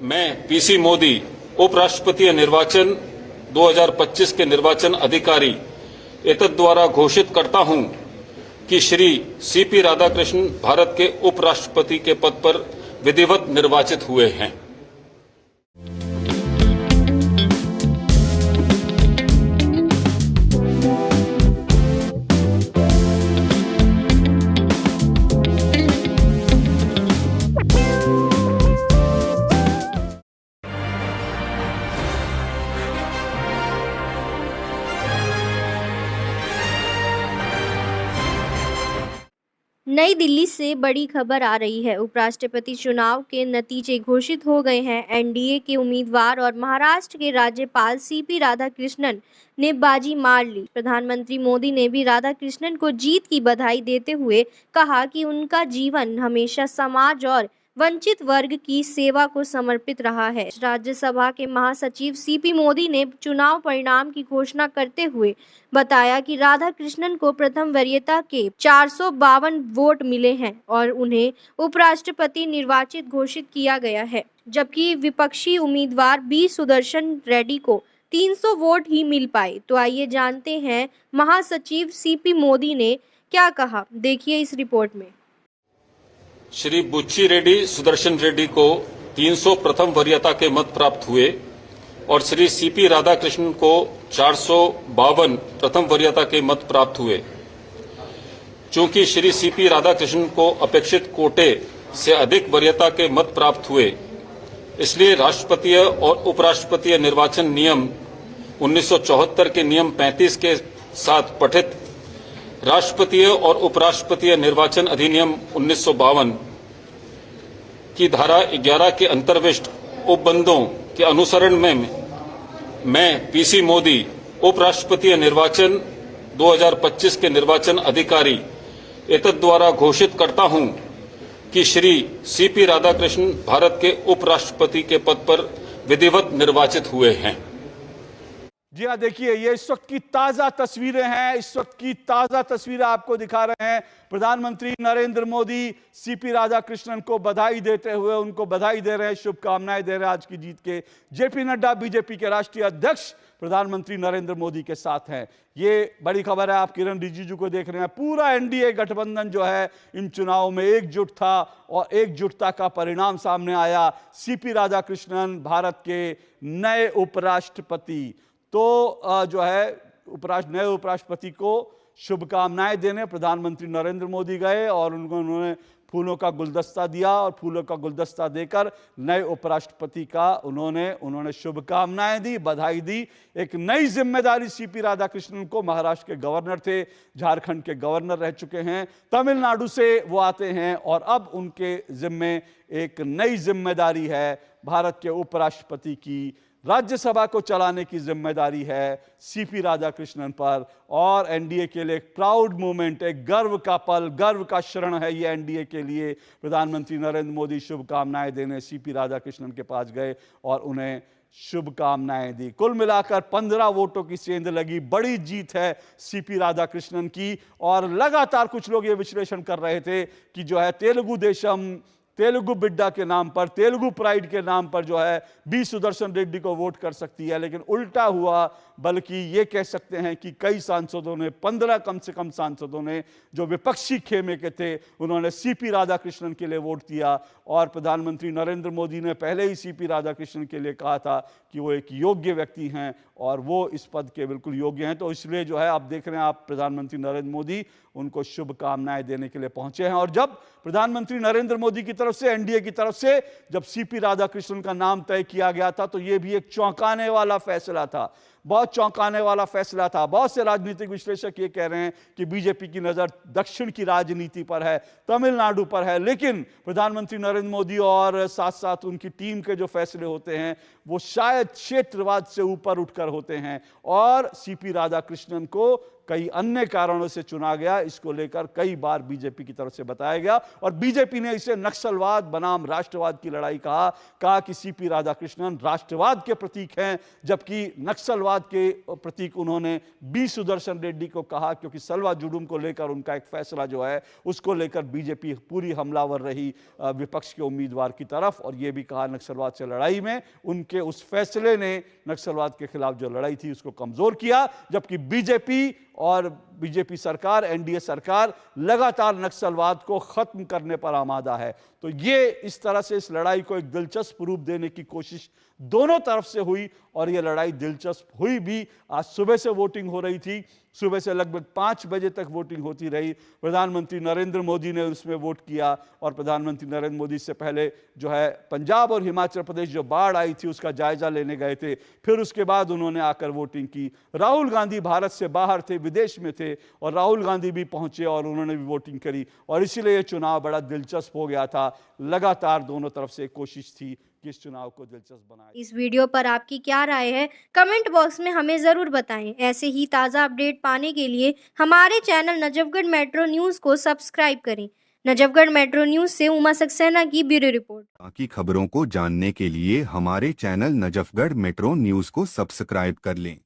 मैं पीसी मोदी उपराष्ट्रपति निर्वाचन 2025 के निर्वाचन अधिकारी एतद द्वारा घोषित करता हूं कि श्री सीपी राधाकृष्णन भारत के उपराष्ट्रपति के पद पर विधिवत निर्वाचित हुए हैं। नई दिल्ली से बड़ी खबर आ रही है। उपराष्ट्रपति चुनाव के नतीजे घोषित हो गए हैं। एनडीए के उम्मीदवार और महाराष्ट्र के राज्यपाल सीपी राधाकृष्णन ने बाजी मार ली। प्रधानमंत्री मोदी ने भी राधाकृष्णन को जीत की बधाई देते हुए कहा कि उनका जीवन हमेशा समाज और वंचित वर्ग की सेवा को समर्पित रहा है। राज्यसभा के महासचिव सीपी मोदी ने चुनाव परिणाम की घोषणा करते हुए बताया कि राधाकृष्णन को प्रथम वरीयता के 452 वोट मिले हैं और उन्हें उपराष्ट्रपति निर्वाचित घोषित किया गया है, जबकि विपक्षी उम्मीदवार बी सुदर्शन रेड्डी को 300 वोट ही मिल पाए। तो आइए जानते हैं महासचिव सीपी मोदी ने क्या कहा, देखिए इस रिपोर्ट में। श्री बुच्ची रेड्डी सुदर्शन रेड्डी को 300 प्रथम वरीयता के मत प्राप्त हुए और श्री सीपी राधाकृष्णन को 452 प्रथम वरीयता के मत प्राप्त हुए। चूंकि श्री सीपी राधाकृष्णन को अपेक्षित कोटे से अधिक वरीयता के मत प्राप्त हुए, इसलिए राष्ट्रपतीय और उपराष्ट्रपतीय निर्वाचन नियम 1974 के नियम 35 के साथ पठित राष्ट्रपतीय और उपराष्ट्रपतीय निर्वाचन अधिनियम 1952 की धारा 11 के अंतर्विष्ट उपबंधों के अनुसरण में मैं पीसी मोदी उपराष्ट्रपतीय निर्वाचन 2025 के निर्वाचन अधिकारी एतद द्वारा घोषित करता हूं कि श्री सीपी राधाकृष्णन भारत के उपराष्ट्रपति के पद पर विधिवत निर्वाचित हुए हैं। जी हाँ, देखिए ये इस वक्त की ताजा तस्वीरें हैं। इस वक्त की ताजा तस्वीरें आपको दिखा रहे हैं। प्रधानमंत्री नरेंद्र मोदी सीपी राधाकृष्णन को बधाई देते हुए उनको बधाई दे रहे हैं, शुभकामनाएं दे रहे हैं आज की जीत के। जेपी नड्डा बीजेपी के राष्ट्रीय अध्यक्ष प्रधानमंत्री नरेंद्र मोदी के साथ हैं। ये बड़ी खबर है। आप किरण रिजिजू को देख रहे हैं। पूरा एनडीए गठबंधन जो है इन चुनावों में एकजुट था और एकजुटता का परिणाम सामने आया। सीपी राधाकृष्णन भारत के नए उपराष्ट्रपति। तो जो है नए उपराष्ट्रपति को शुभकामनाएं देने प्रधानमंत्री नरेंद्र मोदी गए और उन्होंने फूलों का गुलदस्ता दिया और फूलों का गुलदस्ता देकर नए उपराष्ट्रपति का उन्होंने शुभकामनाएं दी, बधाई दी। एक नई जिम्मेदारी सीपी राधाकृष्णन को, महाराष्ट्र के गवर्नर थे, झारखंड के गवर्नर रह चुके हैं, तमिलनाडु से वो आते हैं और अब उनके जिम्मे एक नई जिम्मेदारी है। भारत के उपराष्ट्रपति की राज्यसभा को चलाने की जिम्मेदारी है सीपी राधाकृष्णन पर और एनडीए के लिए एक प्राउड मोमेंट, एक गर्व का पल, गर्व का क्षण है ये एनडीए के लिए। प्रधानमंत्री नरेंद्र मोदी शुभकामनाएं देने सीपी राधाकृष्णन के पास गए और उन्हें शुभकामनाएं दी। कुल मिलाकर 15 वोटों की सेंध लगी। बड़ी जीत है सीपी राधाकृष्णन की। और लगातार कुछ लोग ये विश्लेषण कर रहे थे कि जो है तेलुगु देशम, तेलुगु बिड्डा के नाम पर, तेलुगु प्राइड के नाम पर जो है बी सुदर्शन रेड्डी को वोट कर सकती है, लेकिन उल्टा हुआ। बल्कि ये कह सकते हैं कि कई सांसदों ने, 15 कम से कम सांसदों ने जो विपक्षी खेमे के थे, उन्होंने सीपी राधाकृष्णन के लिए वोट दिया। और प्रधानमंत्री नरेंद्र मोदी ने पहले ही सीपी राधाकृष्णन के लिए कहा था कि वो एक योग्य व्यक्ति हैं और वो इस पद के बिल्कुल योग्य हैं। तो इसलिए जो है आप देख रहे हैं, आप प्रधानमंत्री नरेंद्र मोदी उनको शुभकामनाएं देने के लिए पहुंचे हैं। और जब प्रधानमंत्री नरेंद्र मोदी की तरफ से, एनडीए की तरफ से जब सीपी राधाकृष्णन का नाम तय किया गया था, तो ये भी एक चौंकाने वाला फैसला था, बहुत चौंकाने वाला फैसला था। बहुत से राजनीतिक विश्लेषक ये कह रहे हैं कि बीजेपी की नजर दक्षिण की राजनीति पर है, तमिलनाडु पर है, लेकिन प्रधानमंत्री नरेंद्र मोदी और साथ साथ उनकी टीम के जो फैसले होते हैं वो शायद क्षेत्रवाद से ऊपर उठकर होते हैं और सीपी राधाकृष्णन को कई अन्य कारणों से चुना गया, इसको लेकर कई बार बीजेपी की तरफ से बताया गया और बीजेपी ने इसे नक्सलवाद बनाम राष्ट्रवाद की लड़ाई कहा कि सीपी राधाकृष्णन राष्ट्रवाद के प्रतीक हैं, जबकि नक्सलवाद के प्रतीक उन्होंने बी सुदर्शन रेड्डी को कहा, क्योंकि सलवा जुडुम को लेकर उनका एक फैसला जो है उसको लेकर बीजेपी पूरी हमलावर रही विपक्ष के उम्मीदवार की तरफ, और यह भी कहा नक्सलवाद से लड़ाई में उनके उस फैसले ने नक्सलवाद के खिलाफ जो लड़ाई थी उसको कमजोर किया, जबकि बीजेपी सरकार, एनडीए सरकार लगातार नक्सलवाद को खत्म करने पर आमादा है। तो ये इस तरह से इस लड़ाई को एक दिलचस्प रूप देने की कोशिश दोनों तरफ से हुई और ये लड़ाई दिलचस्प हुई भी। आज सुबह से वोटिंग हो रही थी, सुबह से लगभग 5 बजे तक वोटिंग होती रही। प्रधानमंत्री नरेंद्र मोदी ने उसमें वोट किया और प्रधानमंत्री नरेंद्र मोदी से पहले जो है पंजाब और हिमाचल प्रदेश जो बाढ़ आई थी उसका जायजा लेने गए थे, फिर उसके बाद उन्होंने आकर वोटिंग की। राहुल गांधी भारत से बाहर थे, विदेश में थे, और राहुल गांधी भी पहुंचे और उन्होंने भी वोटिंग करी, और इसीलिए ये चुनाव बड़ा दिलचस्प हो गया था। लगातार दोनों तरफ से कोशिश थी कि इस चुनाव को दिलचस्प बनाए। इस वीडियो पर आपकी क्या राय है, कमेंट बॉक्स में हमें ज़रूर बताएं। ऐसे ही ताज़ा अपडेट पाने के लिए हमारे चैनल नजफगढ़ मेट्रो न्यूज़ को सब्सक्राइब करें। नजफगढ़ मेट्रो न्यूज़ से उमा सक्सेना की ब्यूरो रिपोर्ट। बाकी खबरों को जानने के लिए हमारे चैनल नजफगढ़ मेट्रो न्यूज़ को सब्सक्राइब कर लें।